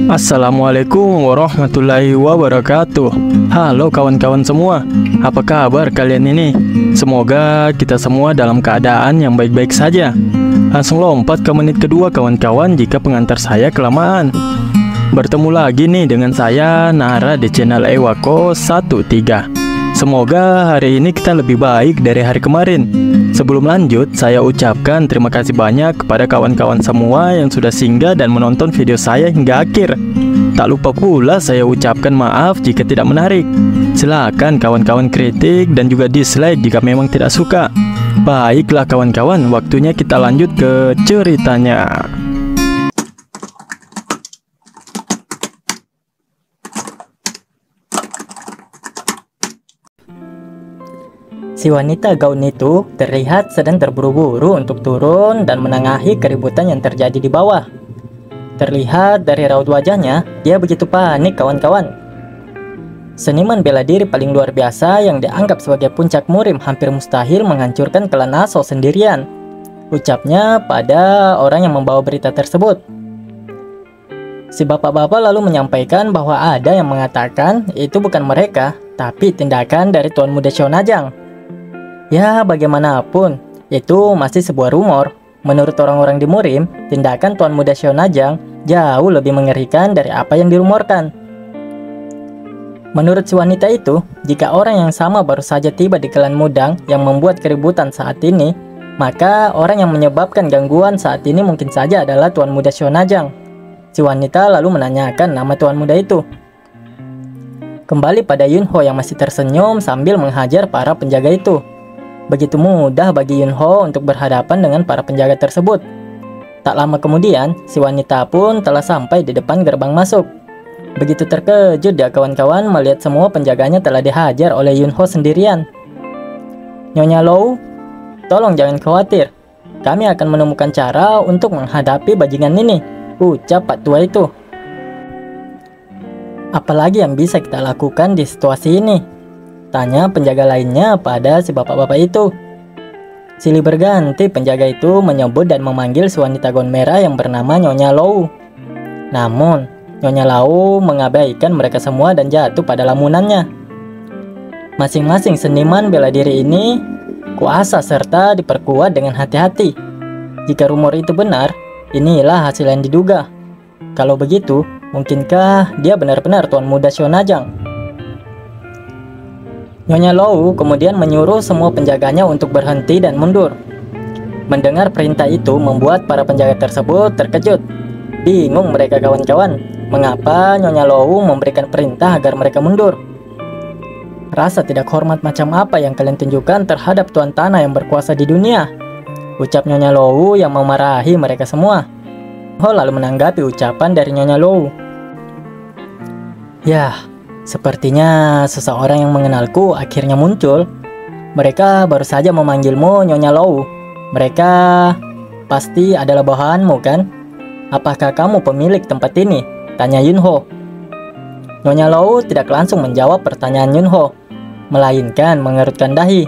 Assalamualaikum warahmatullahi wabarakatuh. Halo kawan-kawan semua, apa kabar kalian ini? Semoga kita semua dalam keadaan yang baik-baik saja. Langsung lompat ke menit kedua kawan-kawan jika pengantar saya kelamaan. Bertemu lagi nih dengan saya Nara di channel Ewako 13. Semoga hari ini kita lebih baik dari hari kemarin. Sebelum lanjut, saya ucapkan terima kasih banyak kepada kawan-kawan semua yang sudah singgah dan menonton video saya hingga akhir. Tak lupa pula saya ucapkan maaf jika tidak menarik. Silakan kawan-kawan kritik dan juga dislike jika memang tidak suka. Baiklah kawan-kawan, waktunya kita lanjut ke ceritanya. Si wanita gaun itu terlihat sedang terburu-buru untuk turun dan menengahi keributan yang terjadi di bawah. Terlihat dari raut wajahnya, dia begitu panik kawan-kawan. Seniman bela diri paling luar biasa yang dianggap sebagai puncak murim hampir mustahil menghancurkan klan Aso sendirian, ucapnya pada orang yang membawa berita tersebut. Si bapak-bapak lalu menyampaikan bahwa ada yang mengatakan itu bukan mereka, tapi tindakan dari Tuan Muda Shonajang. Ya, bagaimanapun, itu masih sebuah rumor. Menurut orang-orang di Murim, tindakan Tuan Muda Shonajang jauh lebih mengerikan dari apa yang dirumorkan. Menurut si wanita itu, jika orang yang sama baru saja tiba di klan Mudang yang membuat keributan saat ini, maka orang yang menyebabkan gangguan saat ini mungkin saja adalah Tuan Muda Shonajang. Si wanita lalu menanyakan nama Tuan Muda itu. Kembali pada Yunho yang masih tersenyum sambil menghajar para penjaga itu. Begitu mudah bagi Yunho untuk berhadapan dengan para penjaga tersebut. Tak lama kemudian, si wanita pun telah sampai di depan gerbang masuk. Begitu terkejut dia kawan-kawan melihat semua penjaganya telah dihajar oleh Yunho sendirian. Nyonya Lou, tolong jangan khawatir. Kami akan menemukan cara untuk menghadapi bajingan ini, ucap Pak Tua itu. Apalagi yang bisa kita lakukan di situasi ini? Tanya penjaga lainnya pada si bapak-bapak itu. Silih berganti penjaga itu menyebut dan memanggil si wanita gaun merah yang bernama Nyonya Lou. Namun, Nyonya Lou mengabaikan mereka semua dan jatuh pada lamunannya. Masing-masing seniman bela diri ini kuasa serta diperkuat dengan hati-hati. Jika rumor itu benar, inilah hasil yang diduga. Kalau begitu, mungkinkah dia benar-benar Tuan Muda Shonajang? Nyonya Lou kemudian menyuruh semua penjaganya untuk berhenti dan mundur. Mendengar perintah itu membuat para penjaga tersebut terkejut. Bingung mereka kawan-kawan, mengapa Nyonya Lou memberikan perintah agar mereka mundur. Rasa tidak hormat macam apa yang kalian tunjukkan terhadap Tuan Tanah yang berkuasa di dunia? Ucap Nyonya Lou yang memarahi mereka semua. Ho lalu menanggapi ucapan dari Nyonya Lou. Yah, sepertinya seseorang yang mengenalku akhirnya muncul. Mereka baru saja memanggilmu Nyonya Lou. Mereka pasti adalah bawahanmu kan? Apakah kamu pemilik tempat ini? Tanya Yunho. Nyonya Lou tidak langsung menjawab pertanyaan Yunho, melainkan mengerutkan dahi.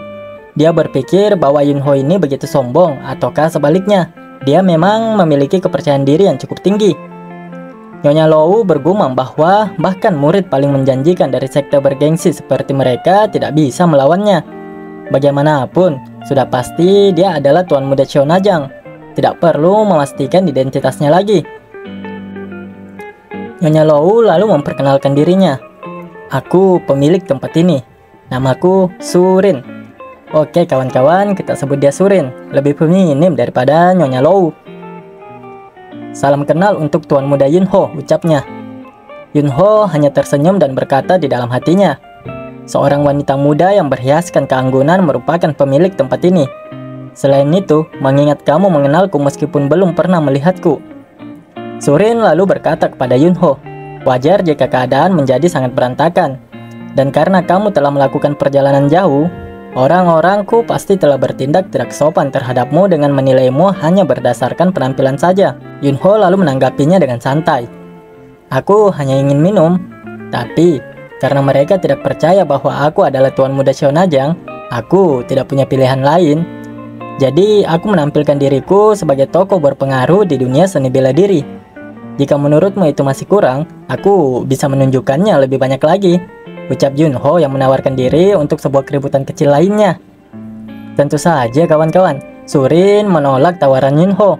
Dia berpikir bahwa Yunho ini begitu sombong, ataukah sebaliknya, dia memang memiliki kepercayaan diri yang cukup tinggi. Nyonya Lou bergumam bahwa bahkan murid paling menjanjikan dari sekte bergengsi seperti mereka tidak bisa melawannya. Bagaimanapun, sudah pasti dia adalah Tuan Muda Shonajang. Tidak perlu memastikan identitasnya lagi. Nyonya Lou lalu memperkenalkan dirinya. Aku pemilik tempat ini. Namaku Surin. Oke kawan-kawan, kita sebut dia Surin. Lebih feminim daripada Nyonya Lou. Salam kenal untuk Tuan Muda Yunho, ucapnya. Yunho hanya tersenyum dan berkata di dalam hatinya, seorang wanita muda yang berhiaskan keanggunan merupakan pemilik tempat ini. Selain itu, mengingat kamu mengenalku meskipun belum pernah melihatku. Surin lalu berkata kepada Yunho, wajar jika keadaan menjadi sangat berantakan. Dan karena kamu telah melakukan perjalanan jauh, orang-orangku pasti telah bertindak tidak sopan terhadapmu dengan menilaimu hanya berdasarkan penampilan saja. Yunho lalu menanggapinya dengan santai. Aku hanya ingin minum, tapi Karena mereka tidak percaya bahwa aku adalah tuan muda Shionajang, aku tidak punya pilihan lain. Jadi aku menampilkan diriku sebagai tokoh berpengaruh di dunia seni bela diri. Jika menurutmu itu masih kurang, aku bisa menunjukkannya lebih banyak lagi, ucap Yunho yang menawarkan diri untuk sebuah keributan kecil lainnya. Tentu saja kawan-kawan, Surin menolak tawaran Yunho.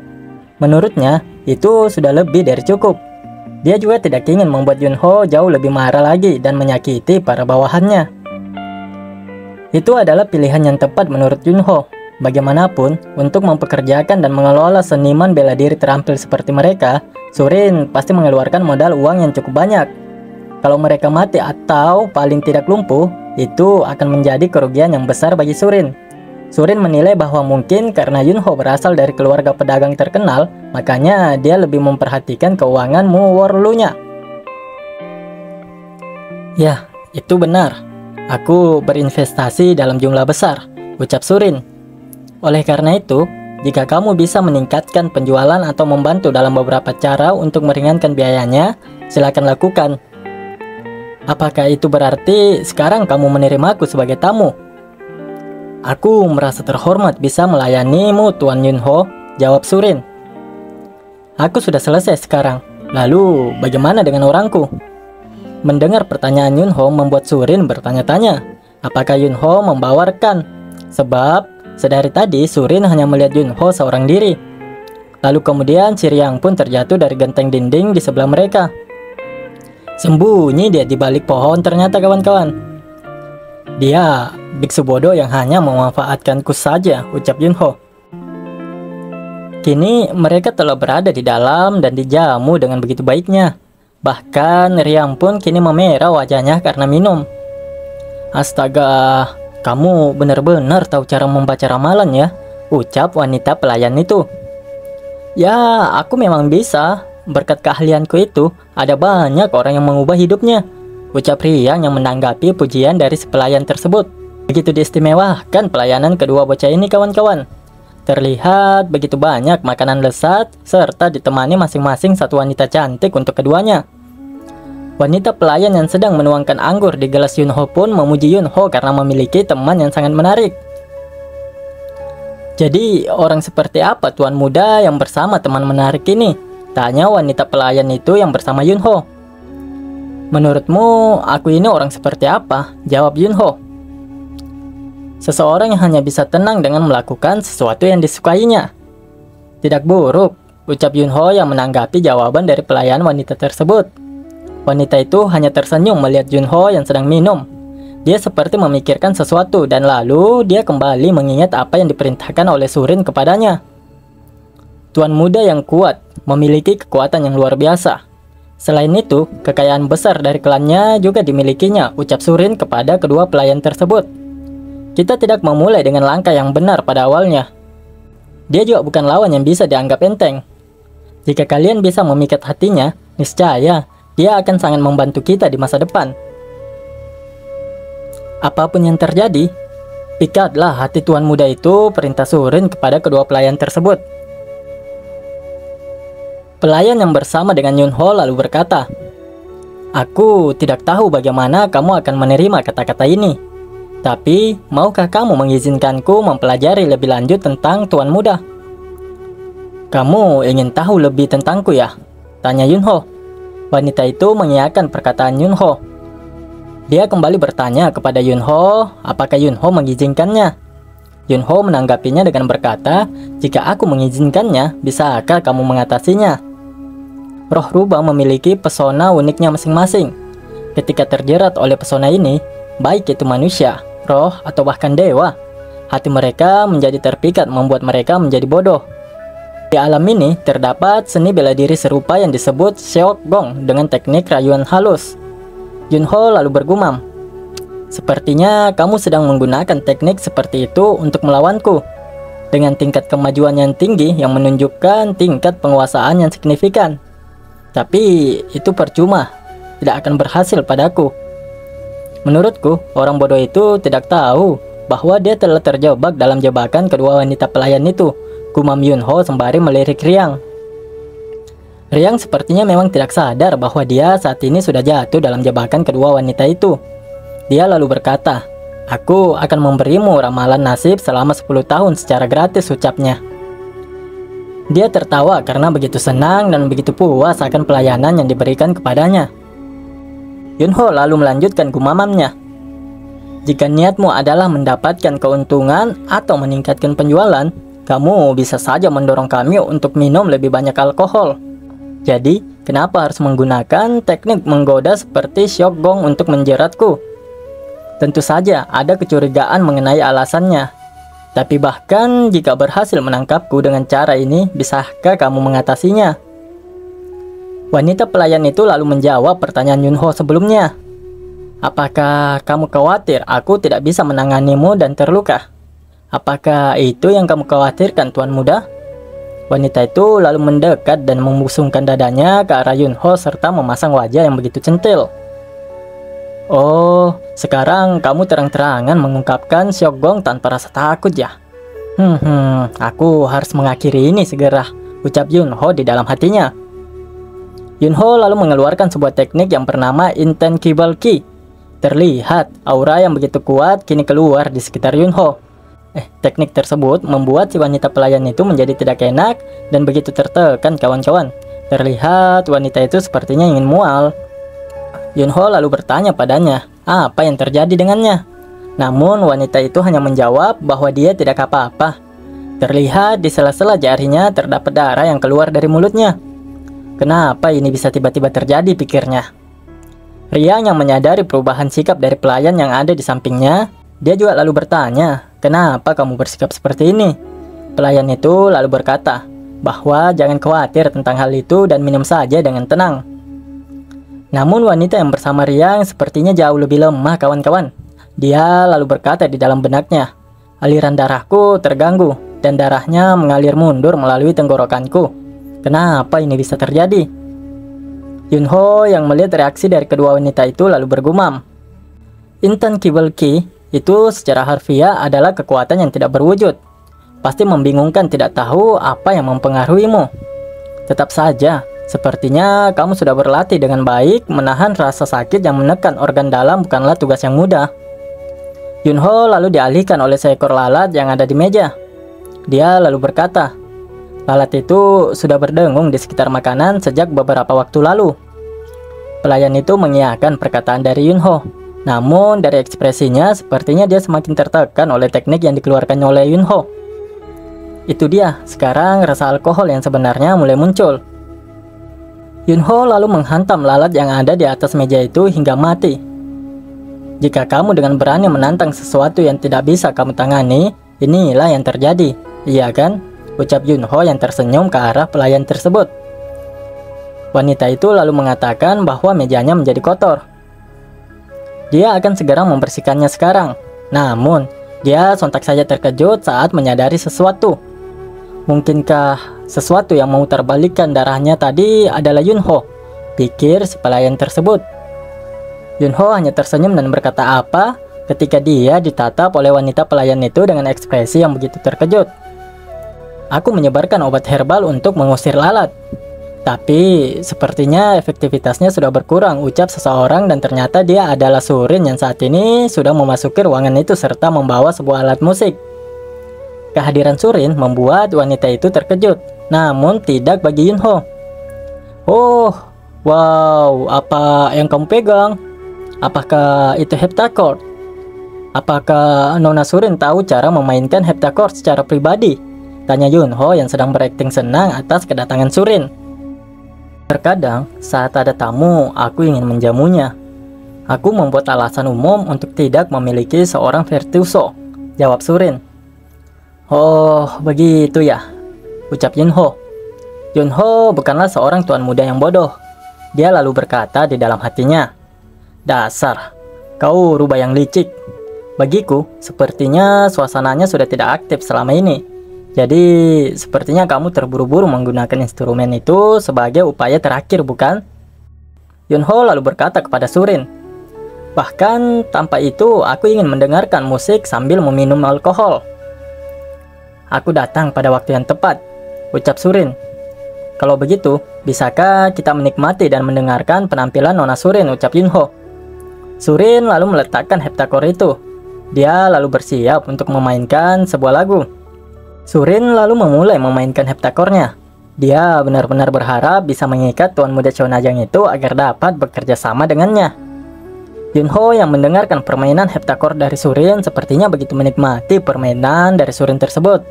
Menurutnya, itu sudah lebih dari cukup. Dia juga tidak ingin membuat Yunho jauh lebih marah lagi dan menyakiti para bawahannya. Itu adalah pilihan yang tepat menurut Yunho. Bagaimanapun, untuk mempekerjakan dan mengelola seniman bela diri terampil seperti mereka, Surin pasti mengeluarkan modal uang yang cukup banyak. Kalau mereka mati atau paling tidak lumpuh, itu akan menjadi kerugian yang besar bagi Surin. Surin menilai bahwa mungkin karena Yunho berasal dari keluarga pedagang terkenal, makanya dia lebih memperhatikan keuangan Muworlu-nya. Ya, itu benar. Aku berinvestasi dalam jumlah besar, ucap Surin. Oleh karena itu, jika kamu bisa meningkatkan penjualan atau membantu dalam beberapa cara untuk meringankan biayanya, silakan lakukan. Apakah itu berarti sekarang kamu menerimaku sebagai tamu? Aku merasa terhormat bisa melayanimu, Tuan Yunho, jawab Surin. Aku sudah selesai sekarang. Lalu, bagaimana dengan orangku? Mendengar pertanyaan Yunho membuat Surin bertanya-tanya, apakah Yunho membawa rekan? Sebab sedari tadi Surin hanya melihat Yunho seorang diri. Lalu kemudian si Riang pun terjatuh dari genteng dinding di sebelah mereka. Sembunyi dia di balik pohon ternyata kawan-kawan. Dia biksu bodoh yang hanya memanfaatkanku saja, ucap Yunho. Kini mereka telah berada di dalam dan dijamu dengan begitu baiknya. Bahkan Riang pun kini memerah wajahnya karena minum. Astaga, kamu benar-benar tahu cara membaca ramalan ya, ucap wanita pelayan itu. Ya, aku memang bisa. Berkat keahlianku itu, ada banyak orang yang mengubah hidupnya, ucap Riang yang menanggapi pujian dari si pelayan tersebut. Begitu diistimewakan pelayanan kedua bocah ini kawan-kawan. Terlihat begitu banyak makanan lezat, serta ditemani masing-masing satu wanita cantik untuk keduanya. Wanita pelayan yang sedang menuangkan anggur di gelas Yunho pun memuji Yunho karena memiliki teman yang sangat menarik. Jadi, orang seperti apa tuan muda yang bersama teman menarik ini? Tanya wanita pelayan itu yang bersama Yunho. Menurutmu, aku ini orang seperti apa? Jawab Yunho. Seseorang yang hanya bisa tenang dengan melakukan sesuatu yang disukainya. Tidak buruk, ucap Yunho yang menanggapi jawaban dari pelayan wanita tersebut. Wanita itu hanya tersenyum melihat Yunho yang sedang minum. Dia seperti memikirkan sesuatu dan lalu dia kembali mengingat apa yang diperintahkan oleh Surin kepadanya. Tuan muda yang kuat, memiliki kekuatan yang luar biasa. Selain itu, kekayaan besar dari klannya juga dimilikinya, ucap Surin kepada kedua pelayan tersebut. Kita tidak memulai dengan langkah yang benar pada awalnya. Dia juga bukan lawan yang bisa dianggap enteng. Jika kalian bisa memikat hatinya, niscaya dia akan sangat membantu kita di masa depan. Apapun yang terjadi, pikatlah hati tuan muda itu, perintah Surin kepada kedua pelayan tersebut. Pelayan yang bersama dengan Yunho lalu berkata, aku tidak tahu bagaimana kamu akan menerima kata-kata ini. Tapi, maukah kamu mengizinkanku mempelajari lebih lanjut tentang tuan muda? Kamu ingin tahu lebih tentangku ya? Tanya Yunho. Wanita itu mengiyakan perkataan Yunho. Dia kembali bertanya kepada Yunho, apakah Yunho mengizinkannya? Yunho menanggapinya dengan berkata, jika aku mengizinkannya, bisakah kamu mengatasinya? Roh rubah memiliki pesona uniknya masing-masing. Ketika terjerat oleh pesona ini, baik itu manusia, roh, atau bahkan dewa, hati mereka menjadi terpikat membuat mereka menjadi bodoh. Di alam ini terdapat seni bela diri serupa yang disebut Seokgong dengan teknik rayuan halus. Yunho lalu bergumam, sepertinya kamu sedang menggunakan teknik seperti itu untuk melawanku. Dengan tingkat kemajuan yang tinggi yang menunjukkan tingkat penguasaan yang signifikan. Tapi itu percuma, tidak akan berhasil padaku. Menurutku, orang bodoh itu tidak tahu bahwa dia telah terjebak dalam jebakan kedua wanita pelayan itu, gumam Yunho sembari melirik Riang. Riang sepertinya memang tidak sadar bahwa dia saat ini sudah jatuh dalam jebakan kedua wanita itu. Dia lalu berkata, "Aku akan memberimu ramalan nasib selama 10 tahun secara gratis," ucapnya. Dia tertawa karena begitu senang dan begitu puas akan pelayanan yang diberikan kepadanya. Yunho lalu melanjutkan gumamamnya, "Jika niatmu adalah mendapatkan keuntungan atau meningkatkan penjualan, kamu bisa saja mendorong kami untuk minum lebih banyak alkohol. Jadi, kenapa harus menggunakan teknik menggoda seperti Shokgong untuk menjeratku?" Tentu saja ada kecurigaan mengenai alasannya. Tapi bahkan jika berhasil menangkapku dengan cara ini, bisakah kamu mengatasinya? Wanita pelayan itu lalu menjawab pertanyaan Yunho sebelumnya. "Apakah kamu khawatir aku tidak bisa menanganimu dan terluka? Apakah itu yang kamu khawatirkan, Tuan Muda?" Wanita itu lalu mendekat dan membusungkan dadanya ke arah Yunho serta memasang wajah yang begitu centil. "Oh, sekarang kamu terang-terangan mengungkapkan Shokgong tanpa rasa takut ya? Aku harus mengakhiri ini segera," ucap Yunho di dalam hatinya. Yunho lalu mengeluarkan sebuah teknik yang bernama Intangible Ki. Terlihat aura yang begitu kuat kini keluar di sekitar Yunho. Teknik tersebut membuat si wanita pelayan itu menjadi tidak enak dan begitu tertekan, kawan-kawan. Terlihat wanita itu sepertinya ingin mual. Yunho lalu bertanya padanya, apa yang terjadi dengannya? Namun wanita itu hanya menjawab bahwa dia tidak apa-apa. Terlihat di sela-sela jarinya terdapat darah yang keluar dari mulutnya. Kenapa ini bisa tiba-tiba terjadi, pikirnya. Riang yang menyadari perubahan sikap dari pelayan yang ada di sampingnya, dia juga lalu bertanya, "Kenapa kamu bersikap seperti ini?" Pelayan itu lalu berkata bahwa jangan khawatir tentang hal itu dan minum saja dengan tenang. Namun wanita yang bersama Riang sepertinya jauh lebih lemah, kawan-kawan. Dia lalu berkata di dalam benaknya, "Aliran darahku terganggu dan darahnya mengalir mundur melalui tenggorokanku. Kenapa ini bisa terjadi?" Yunho yang melihat reaksi dari kedua wanita itu lalu bergumam, "Intangible Ki itu secara harfiah adalah kekuatan yang tidak berwujud. Pasti membingungkan tidak tahu apa yang mempengaruhimu. Tetap saja, sepertinya kamu sudah berlatih dengan baik. Menahan rasa sakit yang menekan organ dalam bukanlah tugas yang mudah." Yunho lalu dialihkan oleh seekor lalat yang ada di meja. Dia lalu berkata, "Lalat itu sudah berdengung di sekitar makanan sejak beberapa waktu lalu." Pelayan itu mengiyakan perkataan dari Yunho. Namun dari ekspresinya sepertinya dia semakin tertekan oleh teknik yang dikeluarkan oleh Yunho. Itu dia, sekarang rasa alkohol yang sebenarnya mulai muncul. Yunho lalu menghantam lalat yang ada di atas meja itu hingga mati. "Jika kamu dengan berani menantang sesuatu yang tidak bisa kamu tangani, inilah yang terjadi, iya kan?" ucap Yunho yang tersenyum ke arah pelayan tersebut. Wanita itu lalu mengatakan bahwa mejanya menjadi kotor. Dia akan segera membersihkannya sekarang. Namun, dia sontak saja terkejut saat menyadari sesuatu. Mungkinkah sesuatu yang memutarbalikkan darahnya tadi adalah Yunho? Pikir si pelayan tersebut. Yunho hanya tersenyum dan berkata apa ketika dia ditatap oleh wanita pelayan itu dengan ekspresi yang begitu terkejut. "Aku menyebarkan obat herbal untuk mengusir lalat. Tapi sepertinya efektivitasnya sudah berkurang," ucap seseorang, dan ternyata dia adalah Surin yang saat ini sudah memasuki ruangan itu serta membawa sebuah alat musik. Kehadiran Surin membuat wanita itu terkejut, namun tidak bagi Yunho. "Oh, wow, apa yang kamu pegang? Apakah itu heptacord? Apakah Nona Surin tahu cara memainkan heptacord secara pribadi?" tanya Yunho yang sedang berakting senang atas kedatangan Surin. "Terkadang saat ada tamu, aku ingin menjamunya. Aku membuat alasan umum untuk tidak memiliki seorang virtuoso," jawab Surin. "Oh, begitu ya," ucap Yunho. Yunho bukanlah seorang tuan muda yang bodoh. Dia lalu berkata di dalam hatinya, "Dasar, kau rubah yang licik. Bagiku, sepertinya suasananya sudah tidak aktif selama ini. Jadi, sepertinya kamu terburu-buru menggunakan instrumen itu sebagai upaya terakhir, bukan?" Yunho lalu berkata kepada Surin, "Bahkan tanpa itu, aku ingin mendengarkan musik sambil meminum alkohol." "Aku datang pada waktu yang tepat," ucap Surin. Kalau begitu, bisakah kita menikmati dan mendengarkan penampilan Nona Surin, ucap Yunho. Surin lalu meletakkan heptakor itu. Dia lalu bersiap untuk memainkan sebuah lagu. Surin lalu memulai memainkan heptakornya. Dia benar-benar berharap bisa mengikat Tuan Muda Cheonajang itu agar dapat bekerja sama dengannya. Yunho yang mendengarkan permainan heptakor dari Surin sepertinya begitu menikmati permainan dari Surin tersebut.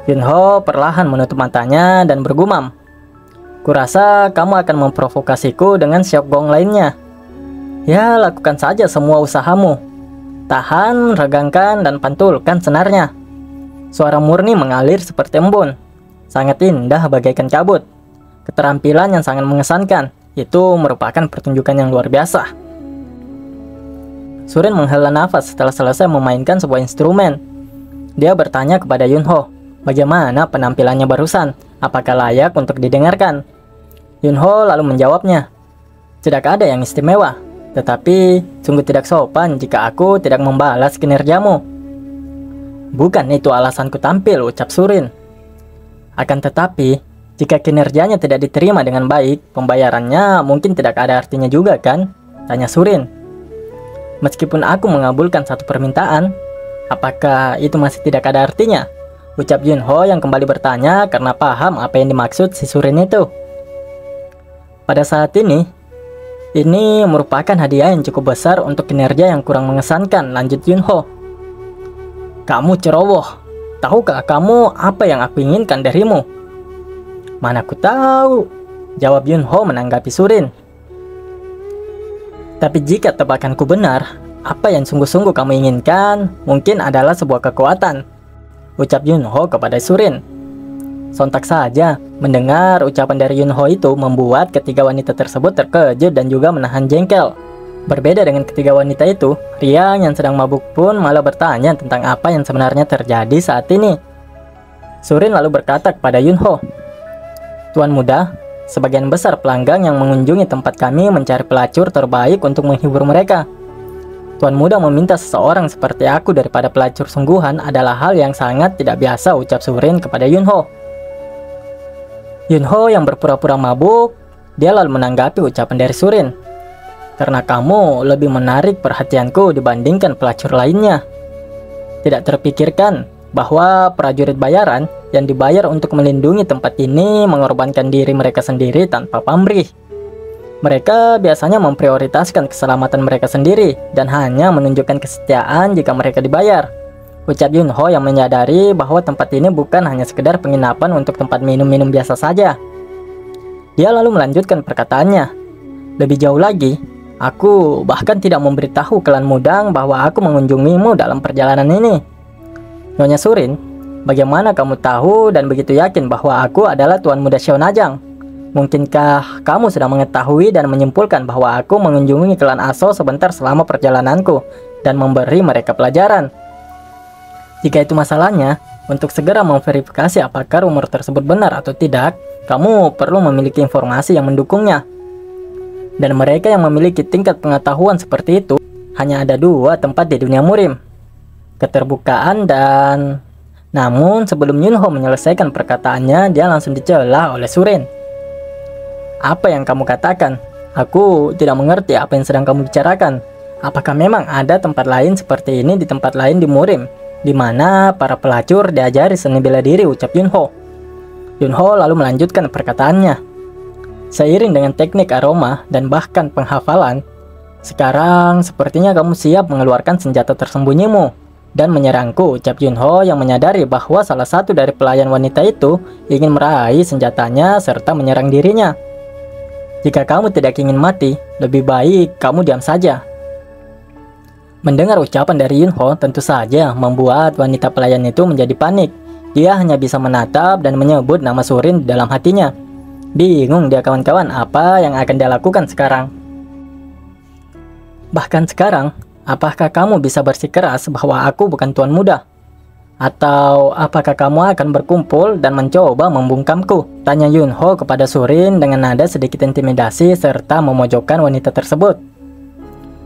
Yunho perlahan menutup matanya dan bergumam, "Kurasa kamu akan memprovokasiku dengan syok gong lainnya. Ya, lakukan saja semua usahamu. Tahan, regangkan, dan pantulkan senarnya." Suara murni mengalir seperti embun. Sangat indah bagaikan kabut. Keterampilan yang sangat mengesankan. Itu merupakan pertunjukan yang luar biasa. Surin menghela nafas setelah selesai memainkan sebuah instrumen. Dia bertanya kepada Yunho, bagaimana penampilannya barusan? Apakah layak untuk didengarkan? Yunho lalu menjawabnya, "Tidak ada yang istimewa, tetapi sungguh tidak sopan jika aku tidak membalas kinerjamu." "Bukan itu alasanku tampil," ucap Surin. "Akan tetapi, jika kinerjanya tidak diterima dengan baik, pembayarannya mungkin tidak ada artinya juga kan?" tanya Surin. "Meskipun aku mengabulkan satu permintaan, apakah itu masih tidak ada artinya?" ucap Yunho yang kembali bertanya karena paham apa yang dimaksud si Surin itu. "Pada saat ini merupakan hadiah yang cukup besar untuk kinerja yang kurang mengesankan," lanjut Yunho. "Kamu ceroboh. Tahukah kamu apa yang aku inginkan darimu?" "Mana aku tahu," jawab Yunho menanggapi Surin. "Tapi jika tebakanku benar, apa yang sungguh-sungguh kamu inginkan mungkin adalah sebuah kekuatan," ucap Yunho kepada Surin. Sontak saja, mendengar ucapan dari Yunho itu membuat ketiga wanita tersebut terkejut dan juga menahan jengkel. Berbeda dengan ketiga wanita itu, Riang yang sedang mabuk pun malah bertanya tentang apa yang sebenarnya terjadi saat ini. Surin lalu berkata kepada Yunho, "Tuan Muda, sebagian besar pelanggan yang mengunjungi tempat kami mencari pelacur terbaik untuk menghibur mereka. Tuan Muda meminta seseorang seperti aku daripada pelacur sungguhan adalah hal yang sangat tidak biasa," ucap Surin kepada Yunho. Yunho yang berpura-pura mabuk, dia lalu menanggapi ucapan dari Surin. "Karena kamu lebih menarik perhatianku dibandingkan pelacur lainnya. Tidak terpikirkan bahwa prajurit bayaran yang dibayar untuk melindungi tempat ini mengorbankan diri mereka sendiri tanpa pamrih. Mereka biasanya memprioritaskan keselamatan mereka sendiri dan hanya menunjukkan kesetiaan jika mereka dibayar," ucap Yunho yang menyadari bahwa tempat ini bukan hanya sekedar penginapan untuk tempat minum-minum biasa saja. Dia lalu melanjutkan perkataannya, "Lebih jauh lagi, aku bahkan tidak memberitahu klan Mudang bahwa aku mengunjungimu dalam perjalanan ini." "Nyonya Surin, bagaimana kamu tahu dan begitu yakin bahwa aku adalah Tuan Muda Cheonajang? Mungkinkah kamu sudah mengetahui dan menyimpulkan bahwa aku mengunjungi klan Aso sebentar selama perjalananku dan memberi mereka pelajaran? Jika itu masalahnya, untuk segera memverifikasi apakah rumor tersebut benar atau tidak, kamu perlu memiliki informasi yang mendukungnya. Dan mereka yang memiliki tingkat pengetahuan seperti itu, hanya ada dua tempat di dunia murim. Keterbukaan dan..." Namun sebelum Yunho menyelesaikan perkataannya, dia langsung dicela oleh Surin. "Apa yang kamu katakan? Aku tidak mengerti apa yang sedang kamu bicarakan. Apakah memang ada tempat lain seperti ini di tempat lain di murim, di mana para pelacur diajari seni bela diri?" ucap Yunho. Yunho lalu melanjutkan perkataannya. "Seiring dengan teknik aroma dan bahkan penghafalan, sekarang sepertinya kamu siap mengeluarkan senjata tersembunyimu dan menyerangku," ucap Yunho yang menyadari bahwa salah satu dari pelayan wanita itu ingin meraih senjatanya serta menyerang dirinya. "Jika kamu tidak ingin mati, lebih baik kamu diam saja." Mendengar ucapan dari Yunho tentu saja membuat wanita pelayan itu menjadi panik. Dia hanya bisa menatap dan menyebut nama Surin di dalam hatinya. Bingung dia kawan-kawan apa yang akan dia lakukan sekarang. "Bahkan sekarang, apakah kamu bisa bersikeras bahwa aku bukan Tuan Muda? Atau apakah kamu akan berkumpul dan mencoba membungkamku?" tanya Yunho kepada Surin dengan nada sedikit intimidasi serta memojokkan wanita tersebut.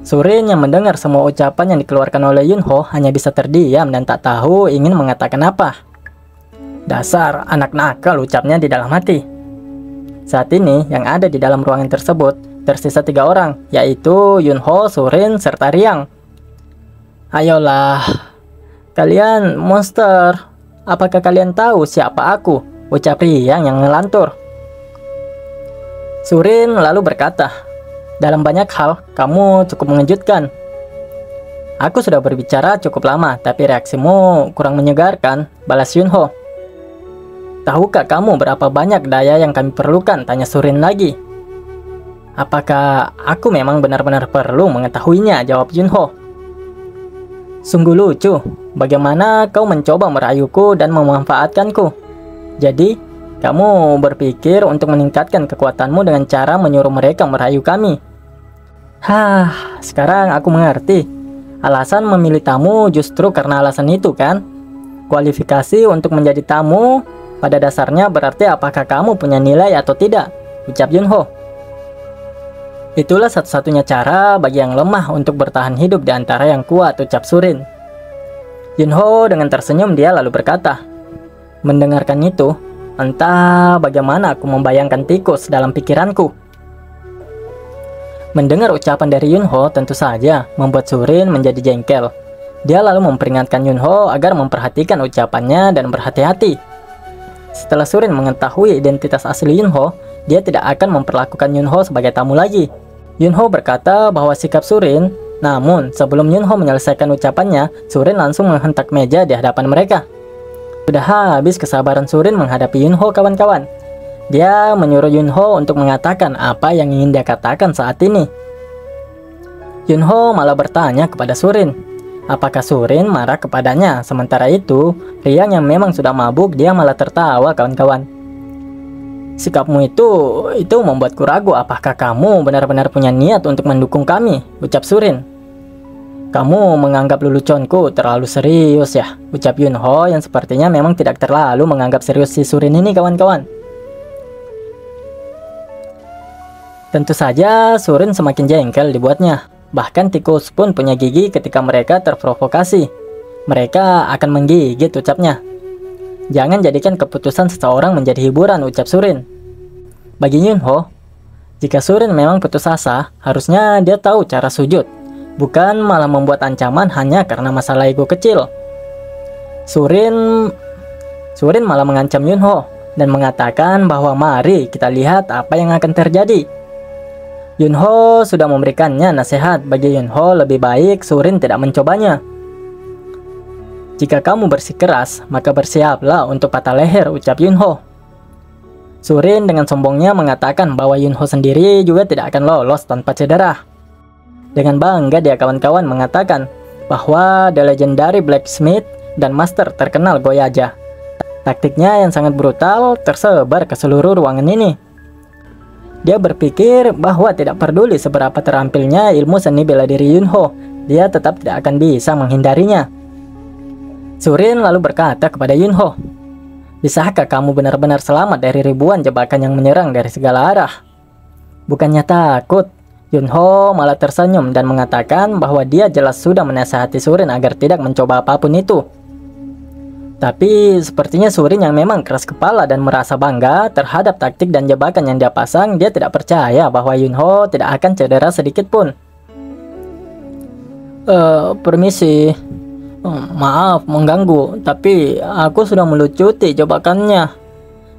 Surin yang mendengar semua ucapan yang dikeluarkan oleh Yunho hanya bisa terdiam dan tak tahu ingin mengatakan apa. "Dasar anak nakal," ucapnya di dalam hati. Saat ini yang ada di dalam ruangan tersebut tersisa 3 orang, yaitu Yunho, Surin, serta Riang. Ayolah, kalian monster. Apakah kalian tahu siapa aku? Ucap Riang yang ngelantur. Surin lalu berkata, dalam banyak hal, kamu cukup mengejutkan. Aku sudah berbicara cukup lama, tapi reaksimu kurang menyegarkan, balas Yunho. Tahukah kamu berapa banyak daya yang kami perlukan? Tanya Surin lagi. Apakah aku memang benar-benar perlu mengetahuinya? Jawab Yunho. Sungguh lucu, bagaimana kau mencoba merayuku dan memanfaatkanku. Jadi, kamu berpikir untuk meningkatkan kekuatanmu dengan cara menyuruh mereka merayu kami. Sekarang aku mengerti. Alasan memilih tamu justru karena alasan itu kan? Kualifikasi untuk menjadi tamu pada dasarnya berarti apakah kamu punya nilai atau tidak, ucap Yunho. Itulah satu-satunya cara bagi yang lemah untuk bertahan hidup di antara yang kuat, ucap Surin. Yunho dengan tersenyum dia lalu berkata, mendengarkan itu, entah bagaimana aku membayangkan tikus dalam pikiranku. Mendengar ucapan dari Yunho tentu saja membuat Surin menjadi jengkel. Dia lalu memperingatkan Yunho agar memperhatikan ucapannya dan berhati-hati. Setelah Surin mengetahui identitas asli Yunho, dia tidak akan memperlakukan Yunho sebagai tamu lagi. Yunho berkata bahwa sikap Surin, namun sebelum Yunho menyelesaikan ucapannya, Surin langsung menghentak meja di hadapan mereka. Sudah habis kesabaran Surin menghadapi Yunho, kawan-kawan. Dia menyuruh Yunho untuk mengatakan apa yang ingin dia katakan saat ini. Yunho malah bertanya kepada Surin, apakah Surin marah kepadanya? Sementara itu, Riang yang memang sudah mabuk, dia malah tertawa, kawan-kawan. Sikapmu itu membuatku ragu apakah kamu benar-benar punya niat untuk mendukung kami, ucap Surin. Kamu menganggap leluconku terlalu serius ya, ucap Yunho yang sepertinya memang tidak terlalu menganggap serius si Surin ini, kawan-kawan. Tentu saja Surin semakin jengkel dibuatnya. Bahkan tikus pun punya gigi ketika mereka terprovokasi. Mereka akan menggigit, ucapnya. Jangan jadikan keputusan seseorang menjadi hiburan, ucap Surin. Bagi Yunho, jika Surin memang putus asa, harusnya dia tahu cara sujud, bukan malah membuat ancaman hanya karena masalah ego kecil. Surin malah mengancam Yunho dan mengatakan bahwa mari kita lihat apa yang akan terjadi. Yunho sudah memberikannya nasihat. Bagi Yunho lebih baik Surin tidak mencobanya. Jika kamu bersikeras, maka bersiaplah untuk patah leher, ucap Yunho. Surin dengan sombongnya mengatakan bahwa Yunho sendiri juga tidak akan lolos tanpa cedera. Dengan bangga dia, kawan-kawan, mengatakan bahwa The Legendary Blacksmith dan Master terkenal Goyaja. Taktiknya yang sangat brutal tersebar ke seluruh ruangan ini. Dia berpikir bahwa tidak peduli seberapa terampilnya ilmu seni bela diri Yunho, dia tetap tidak akan bisa menghindarinya. Surin lalu berkata kepada Yunho, bisakah kamu benar-benar selamat dari ribuan jebakan yang menyerang dari segala arah? Bukannya takut, Yunho malah tersenyum dan mengatakan bahwa dia jelas sudah menasihati Surin agar tidak mencoba apapun itu. Tapi sepertinya Surin yang memang keras kepala dan merasa bangga terhadap taktik dan jebakan yang dia pasang, dia tidak percaya bahwa Yunho tidak akan cedera sedikit pun. Permisi, maaf mengganggu, tapi aku sudah melucuti jebakannya.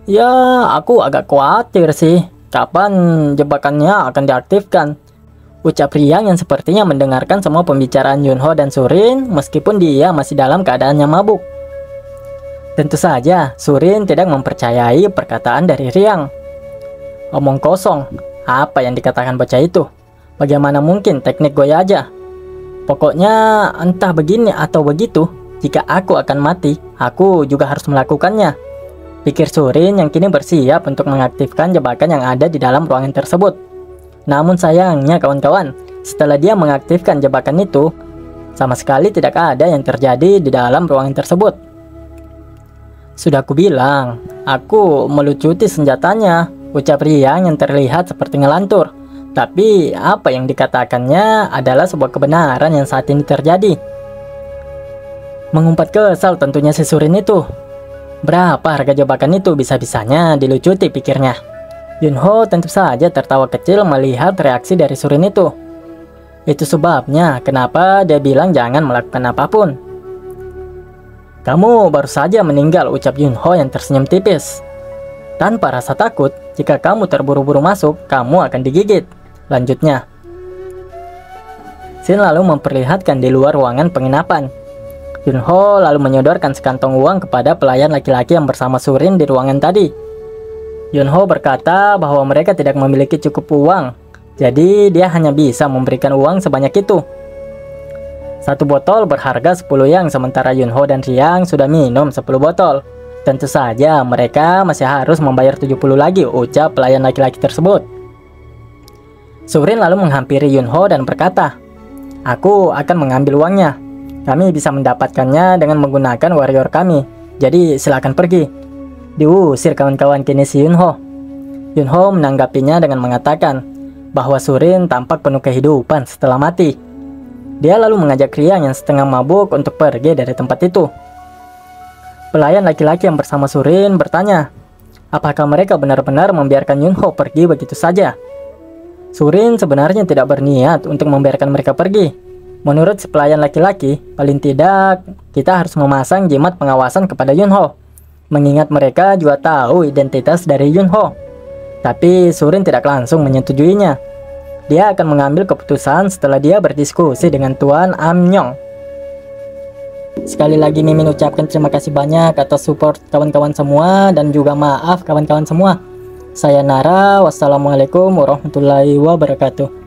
Ya, aku agak khawatir sih, kapan jebakannya akan diaktifkan, ucap Riang yang sepertinya mendengarkan semua pembicaraan Yunho dan Surin meskipun dia masih dalam keadaannya mabuk. Tentu saja, Surin tidak mempercayai perkataan dari Riang. Omong kosong, apa yang dikatakan bocah itu? Bagaimana mungkin teknik Goyaja? Pokoknya entah begini atau begitu, jika aku akan mati, aku juga harus melakukannya. Pikir Surin yang kini bersiap untuk mengaktifkan jebakan yang ada di dalam ruangan tersebut. Namun sayangnya, kawan-kawan, setelah dia mengaktifkan jebakan itu, sama sekali tidak ada yang terjadi di dalam ruangan tersebut. Sudah aku bilang, aku melucuti senjatanya, ucap Riang yang terlihat seperti ngelantur. Tapi apa yang dikatakannya adalah sebuah kebenaran yang saat ini terjadi. Mengumpat kesal tentunya si Surin itu. Berapa harga jebakan itu bisa-bisanya dilucuti, pikirnya. Yunho tentu saja tertawa kecil melihat reaksi dari Surin itu. Itu sebabnya kenapa dia bilang jangan melakukan apapun. Kamu baru saja meninggal, ucap Yunho yang tersenyum tipis. Tanpa rasa takut, jika kamu terburu-buru masuk, kamu akan digigit, lanjutnya. Shin lalu memperlihatkan di luar ruangan penginapan. Yunho lalu menyodorkan sekantong uang kepada pelayan laki-laki yang bersama Surin di ruangan tadi. Yunho berkata bahwa mereka tidak memiliki cukup uang, jadi dia hanya bisa memberikan uang sebanyak itu. Satu botol berharga 10 yang, sementara Yunho dan Riang sudah minum 10 botol. Tentu saja mereka masih harus membayar 70 lagi, ucap pelayan laki-laki tersebut. Surin lalu menghampiri Yunho dan berkata, "Aku akan mengambil uangnya. Kami bisa mendapatkannya dengan menggunakan warrior kami, jadi silakan pergi." Diusir kawan-kawan kini si Yunho. Yunho menanggapinya dengan mengatakan bahwa Surin tampak penuh kehidupan setelah mati. Dia lalu mengajak Riang yang setengah mabuk untuk pergi dari tempat itu. Pelayan laki-laki yang bersama Surin bertanya, apakah mereka benar-benar membiarkan Yunho pergi begitu saja? Surin sebenarnya tidak berniat untuk membiarkan mereka pergi. Menurut si pelayan laki-laki, paling tidak kita harus memasang jimat pengawasan kepada Yunho, mengingat mereka juga tahu identitas dari Yunho. Tapi Surin tidak langsung menyetujuinya. Dia akan mengambil keputusan setelah dia berdiskusi dengan Tuan Amnyong. Sekali lagi Mimin ucapkan terima kasih banyak atas support kawan-kawan semua, dan juga maaf kawan-kawan semua. Saya Nara, wassalamualaikum warahmatullahi wabarakatuh.